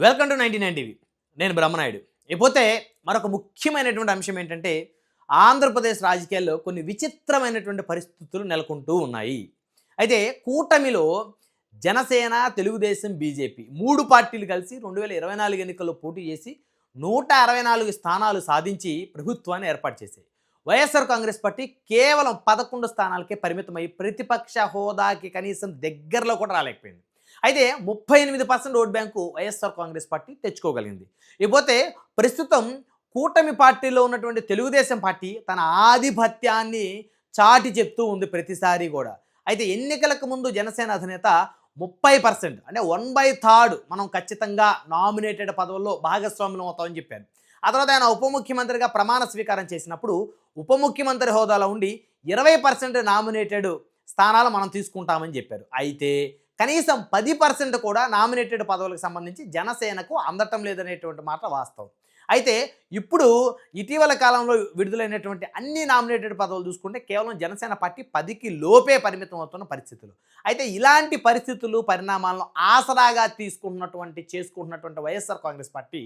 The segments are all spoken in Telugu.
Welcome to 99 TV. నేను బ్రహ్మనాయుడు. ఇకపోతే మరొక ముఖ్యమైనటువంటి అంశం ఏంటంటే ఆంధ్రప్రదేశ్ రాజకీయాల్లో కొన్ని విచిత్రమైనటువంటి పరిస్థితులు నెలకొంటూ ఉన్నాయి. అయితే కూటమిలో జనసేన, తెలుగుదేశం, బీజేపీ 3 పార్టీలు కలిసి 2024 ఎన్నికల్లో పోటీ చేసి 164 స్థానాలు సాధించి ప్రభుత్వాన్ని ఏర్పాటు చేశాయి. వైఎస్ఆర్ కాంగ్రెస్ పార్టీ కేవలం 11 స్థానాలకే పరిమితమై ప్రతిపక్ష హోదాకి కనీసం దగ్గరలో కూడా రాలేకపోయింది. అయితే 38% vote bank YSR Congress party తెచ్చుకోగలిగింది. ఇకపోతే ప్రస్తుతం కూటమి పార్టీలో ఉన్నటువంటి తెలుగుదేశం పార్టీ తన ఆధిపత్యాన్ని చాటి చెప్తూ ఉంది ప్రతిసారి కూడా. అయితే ఎన్నికలకు ముందు జనసేన అధినేత 30% అంటే 1/3 మనం ఖచ్చితంగా నామినేటెడ్ పదవుల్లో భాగస్వాములం అవుతామని చెప్పారు. ఆ తర్వాత ఆయన ఉప ముఖ్యమంత్రిగా ప్రమాణ స్వీకారం చేసినప్పుడు ఉప ముఖ్యమంత్రి హోదాలో ఉండి 20% నామినేటెడ్ స్థానాలు మనం తీసుకుంటామని చెప్పారు. అయితే కనీసం 10% కూడా నామినేటెడ్ పదవులకు సంబంధించి జనసేనకు అందటం లేదనేటువంటి మాట వాస్తవం. అయితే ఇప్పుడు ఇటీవల కాలంలో విడుదలైనటువంటి అన్ని నామినేటెడ్ పదవులు చూసుకుంటే కేవలం జనసేన పార్టీ 10కి లోపే పరిమితం అవుతున్న పరిస్థితులు. అయితే ఇలాంటి పరిస్థితులు, పరిణామాలను ఆసరాగా చేసుకుంటున్నటువంటి వైఎస్ఆర్ కాంగ్రెస్ పార్టీ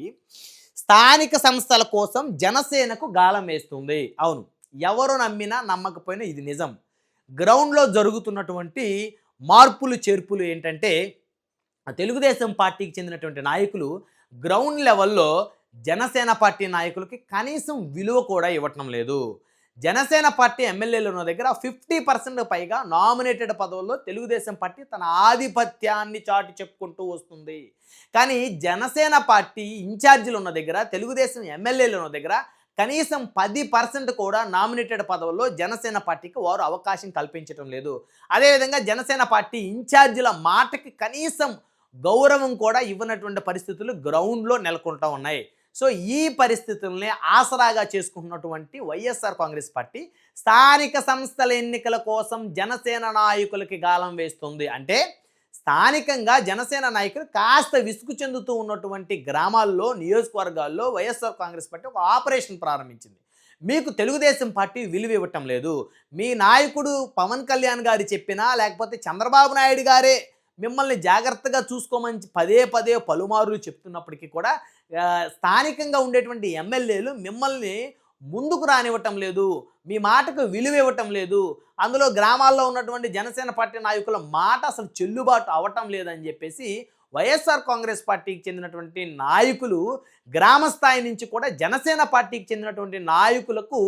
స్థానిక సంస్థల కోసం జనసేనకు గాలం వేస్తుంది. అవును, ఎవరు నమ్మినా నమ్మకపోయినా ఇది నిజం. గ్రౌండ్లో జరుగుతున్నటువంటి మార్పులు చేర్పులు ఏంటంటే తెలుగుదేశం పార్టీకి చెందినటువంటి నాయకులు గ్రౌండ్ లెవెల్లో జనసేన పార్టీ నాయకులకి కనీసం విలువ కూడా ఇవ్వటం లేదు. జనసేన పార్టీ ఎమ్మెల్యేలు ఉన్న దగ్గర 50% పైగా నామినేటెడ్ పదవుల్లో తెలుగుదేశం పార్టీ తన ఆధిపత్యాన్ని చాటి చెప్పుకుంటూ వస్తుంది. కానీ జనసేన పార్టీ ఇన్ఛార్జీలు ఉన్న దగ్గర, తెలుగుదేశం ఎమ్మెల్యేలు ఉన్న దగ్గర కనీసం 10% కూడా నామినేటెడ్ పదవుల్లో జనసేన పార్టీకి వారు అవకాశం కల్పించడం లేదు. అదేవిధంగా జనసేన పార్టీ ఇన్ఛార్జీల మాటకి కనీసం గౌరవం కూడా ఇవ్వనటువంటి పరిస్థితులు గ్రౌండ్లో నెలకొంటూ ఉన్నాయి. సో ఈ పరిస్థితుల్ని ఆసరాగా చేసుకుంటున్నటువంటి వైఎస్ఆర్ కాంగ్రెస్ పార్టీ స్థానిక సంస్థల ఎన్నికల కోసం జనసేన నాయకులకి గాలం వేస్తుంది. అంటే స్థానికంగా జనసేన నాయకులు కాస్త విసుగు చెందుతూ ఉన్నటువంటి గ్రామాల్లో, నియోజకవర్గాల్లో వైఎస్ఆర్ కాంగ్రెస్ పార్టీ ఒక ఆపరేషన్ ప్రారంభించింది. మీకు తెలుగుదేశం పార్టీ విలువ ఇవ్వటం లేదు, మీ నాయకుడు పవన్ కళ్యాణ్ గారు చెప్పినా లేకపోతే చంద్రబాబు నాయుడు గారే మిమ్మల్ని జాగ్రత్తగా చూసుకోమని పదే పలుమార్లు చెప్తున్నప్పటికీ కూడా స్థానికంగా ఉండేటువంటి ఎమ్మెల్యేలు మిమ్మల్ని ముందుకు రానివ్వటం లేదు, మీ మాటకు విలువ ఇవ్వటం లేదు, అందులో గ్రామాల్లో ఉన్నటువంటి జనసేన పార్టీ నాయకుల మాట అసలు చెల్లుబాటు అవ్వటం లేదని చెప్పేసి వైఎస్ఆర్ కాంగ్రెస్ పార్టీకి చెందినటువంటి నాయకులు గ్రామ స్థాయి నుంచి కూడా జనసేన పార్టీకి చెందినటువంటి నాయకులకు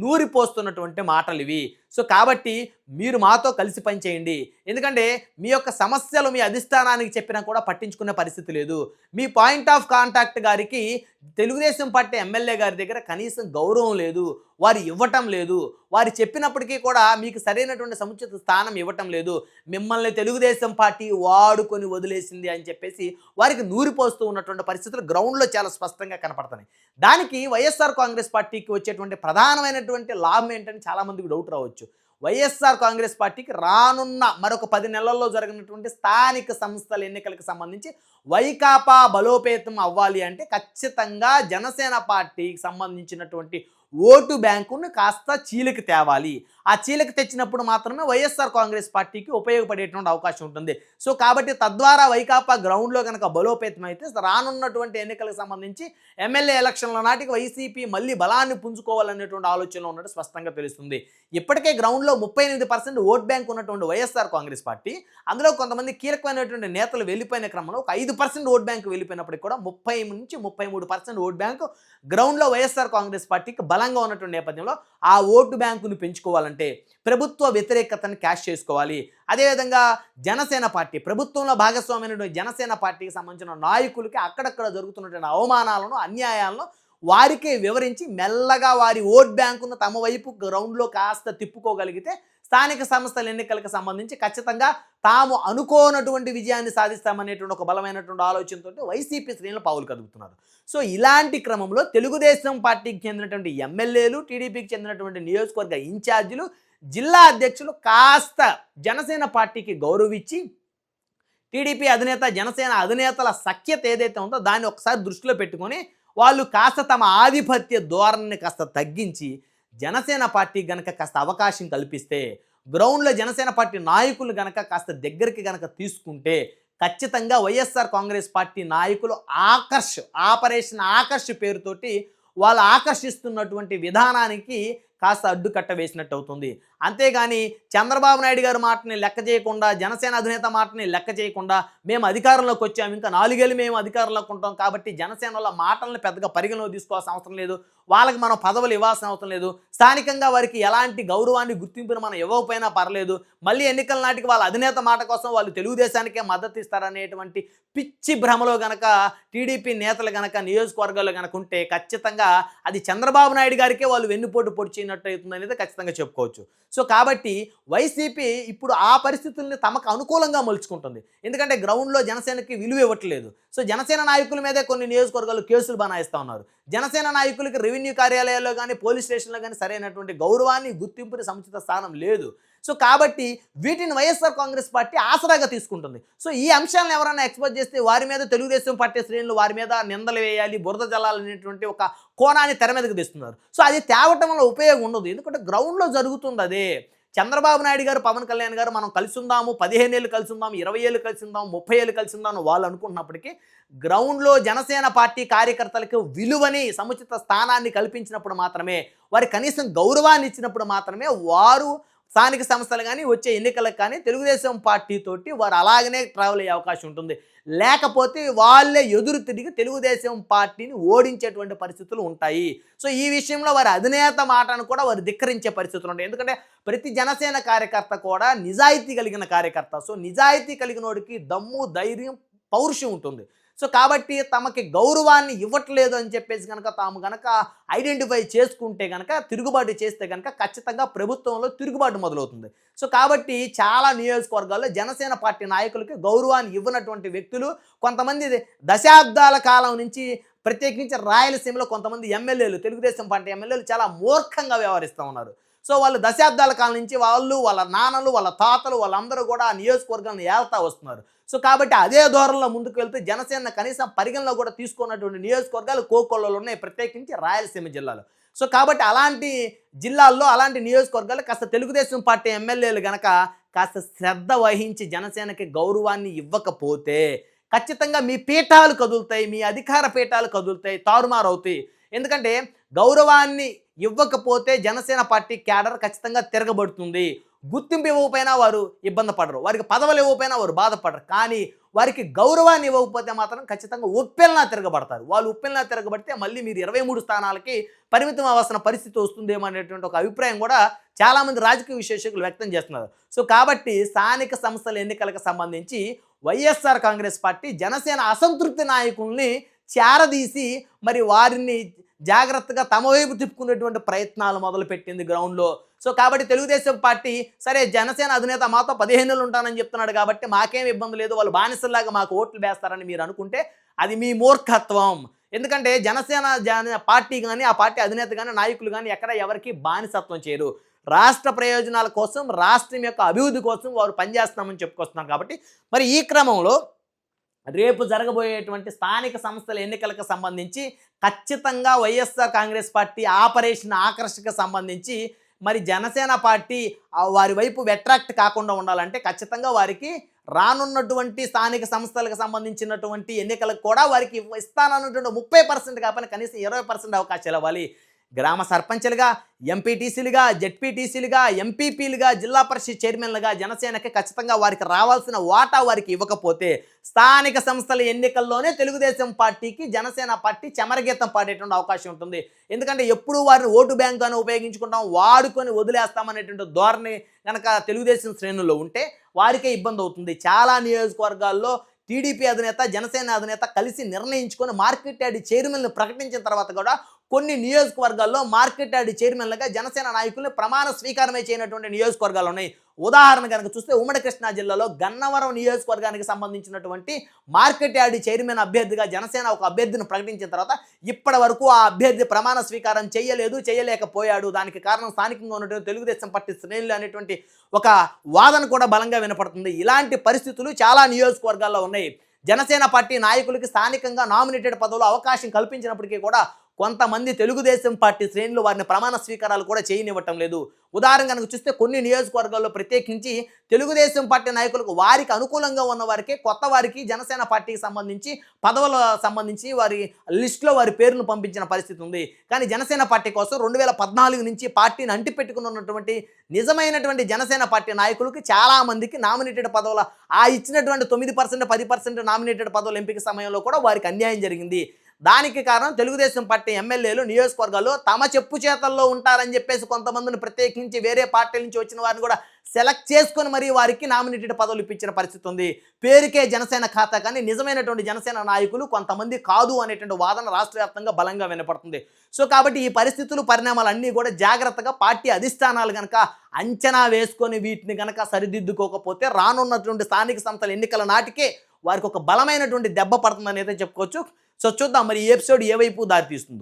నూరిపోస్తున్నటువంటి మాటలు ఇవి. సో కాబట్టి మీరు మాతో కలిసి పనిచేయండి, ఎందుకంటే మీ యొక్క సమస్యలు మీ అధిష్టానానికి చెప్పినా కూడా పట్టించుకునే పరిస్థితి లేదు. మీ పాయింట్ ఆఫ్ కాంటాక్ట్ గారికి తెలుగుదేశం పార్టీ ఎమ్మెల్యే గారి దగ్గర కనీసం గౌరవం లేదు, వారు ఇవ్వటం లేదు, వారు చెప్పినప్పటికీ కూడా మీకు సరైనటువంటి సముచిత స్థానం ఇవ్వటం లేదు, మిమ్మల్ని తెలుగుదేశం పార్టీ వాడుకొని వదిలేసింది అని చెప్పేసి వారికి నూరిపోస్తూ ఉన్నటువంటి పరిస్థితులు గ్రౌండ్లో చాలా స్పష్టంగా కనపడుతున్నాయి. దానికి వైఎస్ఆర్ కాంగ్రెస్ పార్టీకి వచ్చేటువంటి ప్రధానమైనటువంటి లాభం ఏంటని చాలామందికి డౌట్ రావచ్చు. వైఎస్ఆర్ కాంగ్రెస్ పార్టీకి రానున్న మరొక 10 నెలల్లో జరగనటువంటి స్థానిక సంస్థల ఎన్నికలకు సంబంధించి వైకాపా బలోపేతం అవ్వాలి అంటే ఖచ్చితంగా జనసేన పార్టీకి సంబంధించినటువంటి ఓటు బ్యాంకును కాస్త చీలిక తేవాలి. ఆ చీలిక తెచ్చినప్పుడు మాత్రమే వైఎస్ఆర్ కాంగ్రెస్ పార్టీకి ఉపయోగపడేటువంటి అవకాశం ఉంటుంది. సో కాబట్టి తద్వారా వైకాపా గ్రౌండ్లో కనుక బలోపేతం అయితే రానున్నటువంటి ఎన్నికలకు సంబంధించి ఎమ్మెల్యే ఎలక్షన్ల నాటికి వైసీపీ మళ్ళీ బలాన్ని పుంజుకోవాలనేటువంటి ఆలోచనలో ఉన్నట్టు స్పష్టంగా తెలుస్తుంది. ఇప్పటికే గ్రౌండ్లో 38% ఓట్ బ్యాంక్ ఉన్నటువంటి వైఎస్ఆర్ కాంగ్రెస్ పార్టీ, అందులో కొంతమంది కీలకమైనటువంటి నేతలు వెళ్ళిపోయిన క్రమంలో ఒక 5% ఓట్ బ్యాంకు వెళ్ళిపోయినప్పటికీ కూడా 30 నుంచి 33% ఓట్ బ్యాంకు గ్రౌండ్లో వైఎస్ఆర్ కాంగ్రెస్ పార్టీకి బలంగా ఉన్నటువంటి నేపథ్యంలో ఆ ఓటు బ్యాంకును పెంచుకోవాలంటే ప్రభుత్వ వ్యతిరేకతను క్యాష్ చేసుకోవాలి. అదేవిధంగా జనసేన పార్టీ ప్రభుత్వంలో భాగస్వామ్యమైనటువంటి జనసేన పార్టీకి సంబంధించిన నాయకులకి అక్కడక్కడ జరుగుతున్నటువంటి అవమానాలను, అన్యాయాలను వారికి వివరించి మెల్లగా వారి ఓట్ బ్యాంకును తమ వైపు గ్రౌండ్లో కాస్త తిప్పుకోగలిగితే స్థానిక సంస్థల ఎన్నికలకు సంబంధించి ఖచ్చితంగా తాము అనుకోనటువంటి విజయాన్ని సాధిస్తామనేటువంటి ఒక బలమైనటువంటి ఆలోచనతో వైసీపీ శ్రేణులు పావులు కదుపుతున్నారు. సో ఇలాంటి క్రమంలో తెలుగుదేశం పార్టీకి చెందినటువంటి ఎమ్మెల్యేలు, టీడీపీకి చెందినటువంటి నియోజకవర్గ ఇన్ఛార్జీలు, జిల్లా అధ్యక్షులు కాస్త జనసేన పార్టీకి గౌరవించి టీడీపీ అధినేత, జనసేన అధినేతల సఖ్యత ఏదైతే ఉందో దాన్ని ఒకసారి దృష్టిలో పెట్టుకొని వాళ్ళు కాస్త తమ ఆధిపత్య ధోరణిని కాస్త తగ్గించి జనసేన పార్టీ గనక కాస్త అవకాశం కల్పిస్తే, గ్రౌండ్లో జనసేన పార్టీ నాయకులు గనక కాస్త దగ్గరికి గనక తీసుకుంటే ఖచ్చితంగా వైఎస్ఆర్ కాంగ్రెస్ పార్టీ నాయకులు ఆపరేషన్ ఆకర్ష్ పేరుతోటి వాళ్ళు ఆకర్షిస్తున్నటువంటి విధానానికి కాస్త అడ్డుకట్ట వేసినట్టు అవుతుంది. అంతేగాని చంద్రబాబు నాయుడు గారి మాటని లెక్క చేయకుండా, జనసేన అధినేత మాటని లెక్క చేయకుండా, మేము అధికారంలోకి వచ్చాము, ఇంకా 4 ఏళ్ళు మేము అధికారంలోకి ఉంటాం కాబట్టి జనసేన వాళ్ళ మాటలను పెద్దగా పరిగణలోకి తీసుకోవాల్సిన అవసరం లేదు, వాళ్ళకి మనం పదవులు ఇవ్వాల్సిన అవసరం లేదు, స్థానికంగా వారికి ఎలాంటి గౌరవాన్ని గుర్తింపును మనం ఇవ్వకపోయినా పర్లేదు, మళ్ళీ ఎన్నికల నాటికి వాళ్ళ అధినేత మాట కోసం వాళ్ళు తెలుగుదేశానికే మద్దతు ఇస్తారనేటువంటి పిచ్చి భ్రమలో గనక టీడీపీ నేతలు గనక నియోజకవర్గాల్లో గనక ఉంటే ఖచ్చితంగా అది చంద్రబాబు నాయుడు గారికే వాళ్ళు వెన్నుపోటు పొడిచినట్టు అవుతుంది అనేది ఖచ్చితంగా చెప్పుకోవచ్చు. సో కాబట్టి వైసీపీ ఇప్పుడు ఆ పరిస్థితుల్ని తమకు అనుకూలంగా మలుచుకుంటుంది. ఎందుకంటే గ్రౌండ్లో జనసేనకి విలువ ఇవ్వట్లేదు. సో జనసేన నాయకుల మీదే కొన్ని నియోజకవర్గాల్లో కేసులు బనాయిస్తూ ఉన్నారు. జనసేన నాయకులకి రెవెన్యూ కార్యాలయాల్లో కానీ పోలీస్ స్టేషన్లో కానీ సరైనటువంటి గౌరవాన్ని, గుర్తింపుని, సముచిత స్థానం లేదు. సో కాబట్టి వీటిని వైఎస్ఆర్ కాంగ్రెస్ పార్టీ ఆసరాగా తీసుకుంటుంది. సో ఈ అంశాలను ఎవరైనా ఎక్స్పోజ్ చేస్తే వారి మీద తెలుగుదేశం పార్టీ శ్రేణులు వారి మీద నిందలు వేయాలి, బురద జల్లాలనేటువంటి ఒక కోణాన్ని తెర మీదకి తెస్తున్నారు. సో అది తేవటం వల్ల ఉపయోగం ఉండదు. ఎందుకంటే గ్రౌండ్లో జరుగుతుంది అదే. చంద్రబాబు నాయుడు గారు, పవన్ కళ్యాణ్ గారు మనం కలిసి ఉందాము, 15 ఏళ్ళు కలిసి ఉందాము, 20 ఏళ్ళు కలిసి ఉందాము, 30 ఏళ్ళు కలిసి ఉందాము వాళ్ళు అనుకుంటున్నప్పటికీ గ్రౌండ్లో జనసేన పార్టీ కార్యకర్తలకు విలువని, సముచిత స్థానాన్ని కల్పించినప్పుడు మాత్రమే, వారి కనీసం గౌరవాన్ని ఇచ్చినప్పుడు మాత్రమే వారు స్థానిక సంస్థలు కానీ వచ్చే ఎన్నికలకు కానీ తెలుగుదేశం పార్టీతోటి వారు అలాగనే ట్రావెల్ అయ్యే అవకాశం ఉంటుంది. లేకపోతే వాళ్ళే ఎదురు తిరిగి తెలుగుదేశం పార్టీని ఓడించేటువంటి పరిస్థితులు ఉంటాయి. సో ఈ విషయంలో వారి అధినేత మాటను కూడా వారు ధిక్కరించే పరిస్థితులు ఉంటాయి. ఎందుకంటే ప్రతి జనసేన కార్యకర్త కూడా నిజాయితీ కలిగిన కార్యకర్త. సో నిజాయితీ కలిగినోడికి దమ్ము, ధైర్యం, పౌరుషం ఉంటుంది. సో కాబట్టి తమకి గౌరవాన్ని ఇవ్వట్లేదు అని చెప్పేసి కనుక తాము గనక ఐడెంటిఫై చేసుకుంటే కనుక, తిరుగుబాటు చేస్తే కనుక ఖచ్చితంగా ప్రభుత్వంలో తిరుగుబాటు మొదలవుతుంది. సో కాబట్టి చాలా నియోజకవర్గాల్లో జనసేన పార్టీ నాయకులకి గౌరవాన్ని ఇవ్వనటువంటి వ్యక్తులు కొంతమంది దశాబ్దాల కాలం నుంచి, ప్రత్యేకించి రాయలసీమలో కొంతమంది ఎమ్మెల్యేలు, తెలుగుదేశం పార్టీ ఎమ్మెల్యేలు చాలా మూర్ఖంగా వ్యవహరిస్తూ ఉన్నారు. సో వాళ్ళు దశాబ్దాల కాలం నుంచి వాళ్ళు, వాళ్ళ నాన్నలు, వాళ్ళ తాతలు, వాళ్ళందరూ కూడా ఆ నియోజకవర్గాన్ని ఏళ్తా వస్తున్నారు. సో కాబట్టి అదే ధోరణిలో ముందుకు వెళ్తే జనసేన కనీసం పరిగణలో కూడా తీసుకున్నటువంటి నియోజకవర్గాలు కోకొల్లలో ఉన్నాయి, ప్రత్యేకించి రాయలసీమ జిల్లాలో. సో కాబట్టి అలాంటి జిల్లాల్లో, అలాంటి నియోజకవర్గాలు కాస్త తెలుగుదేశం పార్టీ ఎమ్మెల్యేలు గనక కాస్త శ్రద్ధ వహించి జనసేనకి గౌరవాన్ని ఇవ్వకపోతే ఖచ్చితంగా మీ పీఠాలు కదులుతాయి, మీ అధికార పీఠాలు కదులుతాయి, తారుమారు అవుతాయి. ఎందుకంటే గౌరవాన్ని ఇవ్వకపోతే జనసేన పార్టీ క్యాడర్ ఖచ్చితంగా తిరగబడుతుంది. గుర్తింపు ఇవ్వకపోయినా వారు ఇబ్బంది పడరు, వారికి పదవులు ఇవ్వకపోయినా వారు బాధపడరు. కానీ వారికి గౌరవాన్ని ఇవ్వకపోతే మాత్రం ఖచ్చితంగా ఉప్పెల్లా తిరగబడతారు. వాళ్ళు ఉప్పెల్లా తిరగబడితే మళ్ళీ మీరు 23 స్థానాలకి పరిమితం అవ్వాల్సిన పరిస్థితి వస్తుందేమో అనేటువంటి ఒక అభిప్రాయం కూడా చాలామంది రాజకీయ విశ్లేషకులు వ్యక్తం చేస్తున్నారు. సో కాబట్టి స్థానిక సంస్థల ఎన్నికలకు సంబంధించి వైఎస్ఆర్ కాంగ్రెస్ పార్టీ జనసేన అసంతృప్తి నాయకుల్ని చేరదీసి మరి వారిని జాగ్రత్తగా తమ వైపు తిప్పుకునేటువంటి ప్రయత్నాలు మొదలుపెట్టింది గ్రౌండ్లో. సో కాబట్టి తెలుగుదేశం పార్టీ సరే జనసేన అధినేత మాతో 15 ఏళ్ళు ఉంటానని చెప్తున్నాడు కాబట్టి మాకేం ఇబ్బంది లేదు, వాళ్ళు బానిసల్లాగా మాకు ఓట్లు వేస్తారని మీరు అనుకుంటే అది మీ మూర్ఖత్వం. ఎందుకంటే జనసేన పార్టీ కానీ, ఆ పార్టీ అధినేత కానీ, నాయకులు కానీ ఎక్కడ ఎవరికి బానిసత్వం చేయరు. రాష్ట్ర ప్రయోజనాల కోసం, రాష్ట్రం యొక్క అభివృద్ధి కోసం వారు పనిచేస్తున్నామని చెప్పుకొస్తున్నారు. కాబట్టి మరి ఈ క్రమంలో రేపు జరగబోయేటువంటి స్థానిక సంస్థల ఎన్నికలకు సంబంధించి ఖచ్చితంగా వైఎస్ఆర్ కాంగ్రెస్ పార్టీ ఆపరేషన్ ఆకర్షకు సంబంధించి మరి జనసేన పార్టీ వారి వైపు అట్రాక్ట్ కాకుండా ఉండాలంటే ఖచ్చితంగా వారికి రానున్నటువంటి స్థానిక సంస్థలకు సంబంధించినటువంటి ఎన్నికలకు కూడా వారికి ఇస్తానన్నటువంటి 30% కాకపోయినా కనీసం 20% అవకాశాలు ఇవ్వాలి. గ్రామ సర్పంచ్లుగా, ఎంపీటీసీలుగా, జెడ్పీటీసీలుగా, ఎంపీపీలుగా, జిల్లా పరిషత్ చైర్మన్లుగా జనసేనకి ఖచ్చితంగా వారికి రావాల్సిన వాటా వారికి ఇవ్వకపోతే స్థానిక సంస్థల ఎన్నికల్లోనే తెలుగుదేశం పార్టీకి జనసేన పార్టీ చెమరగీతం పాడేటువంటి అవకాశం ఉంటుంది. ఎందుకంటే ఎప్పుడు వారిని ఓటు బ్యాంకుగానే ఉపయోగించుకుంటాం, వాడుకొని వదిలేస్తామనేటువంటి ధోరణి కనుక తెలుగుదేశం శ్రేణుల్లో ఉంటే వారికే ఇబ్బంది అవుతుంది. చాలా నియోజకవర్గాల్లో టీడీపీ అధినేత, జనసేన అధినేత కలిసి నిర్ణయించుకొని మార్కెట్ యార్డ్ చైర్మన్లు ప్రకటించిన తర్వాత కూడా కొన్ని నియోజకవర్గాల్లో మార్కెట్ యార్డ్ చైర్మన్లుగా జనసేన నాయకుల్ని ప్రమాణ స్వీకారమే చేయనటువంటి నియోజకవర్గాలు ఉన్నాయి. ఉదాహరణ కనుక చూస్తే ఉమ్మడి కృష్ణా జిల్లాలో గన్నవరం నియోజకవర్గానికి సంబంధించినటువంటి మార్కెట్ యార్డ్ చైర్మన్ అభ్యర్థిగా జనసేన ఒక అభ్యర్థిని ప్రకటించిన తర్వాత ఇప్పటి వరకు ఆ అభ్యర్థి ప్రమాణ స్వీకారం చేయలేకపోయాడు. దానికి కారణం స్థానికంగా ఉన్నటువంటి తెలుగుదేశం పార్టీ శ్రేణులు అనేటువంటి ఒక వాదన కూడా బలంగా వినపడుతుంది. ఇలాంటి పరిస్థితులు చాలా నియోజకవర్గాల్లో ఉన్నాయి. జనసేన పార్టీ నాయకులకి స్థానికంగా నామినేటెడ్ పదవులు అవకాశం కల్పించినప్పటికీ కూడా కొంతమంది తెలుగుదేశం పార్టీ శ్రేణులు వారిని ప్రమాణ స్వీకారాలు కూడా చేయనివ్వటం లేదు. ఉదాహరణ కనుక చూస్తే కొన్ని నియోజకవర్గాల్లో ప్రత్యేకించి తెలుగుదేశం పార్టీ నాయకులకు వారికి అనుకూలంగా ఉన్న వారికి, కొత్త వారికి జనసేన పార్టీకి సంబంధించి పదవుల సంబంధించి వారి లిస్టులో వారి పేర్లను పంపించిన పరిస్థితి ఉంది. కానీ జనసేన పార్టీ కోసం 2014 నుంచి పార్టీని అంటిపెట్టుకుని ఉన్నటువంటి నిజమైనటువంటి జనసేన పార్టీ నాయకులకి చాలామందికి నామినేటెడ్ పదవుల ఇచ్చినటువంటి 9%, 10% నామినేటెడ్ పదవుల ఎంపిక సమయంలో కూడా వారికి అన్యాయం జరిగింది. దానికి కారణం తెలుగుదేశం పార్టీ ఎమ్మెల్యేలు నియోజకవర్గాల్లో తమ చెప్పు చేతల్లో ఉంటారని చెప్పేసి కొంతమందిని ప్రత్యేకించి వేరే పార్టీల నుంచి వచ్చిన వారిని కూడా సెలెక్ట్ చేసుకొని మరీ వారికి నామినేటెడ్ పదవులు ఇప్పించిన పరిస్థితి ఉంది. పేరుకే జనసేన ఖాతా కానీ నిజమైనటువంటి జనసేన నాయకులు కొంతమంది కాదు అనేటువంటి వాదన రాష్ట్ర వ్యాప్తంగా బలంగా వినపడుతుంది. సో కాబట్టి ఈ పరిస్థితులు, పరిణామాలన్నీ కూడా జాగ్రత్తగా పార్టీ అధిష్టానాలు కనుక అంచనా వేసుకొని వీటిని కనుక సరిదిద్దుకోకపోతే రానున్నటువంటి స్థానిక సంస్థల ఎన్నికల నాటికే వారికి ఒక బలమైనటువంటి దెబ్బ పడుతుందని అయితే చెప్పుకోవచ్చు. సో చూద్దాం మరి ఈ ఎపిసోడ్ ఏ వైపు దారి తీస్తుందో.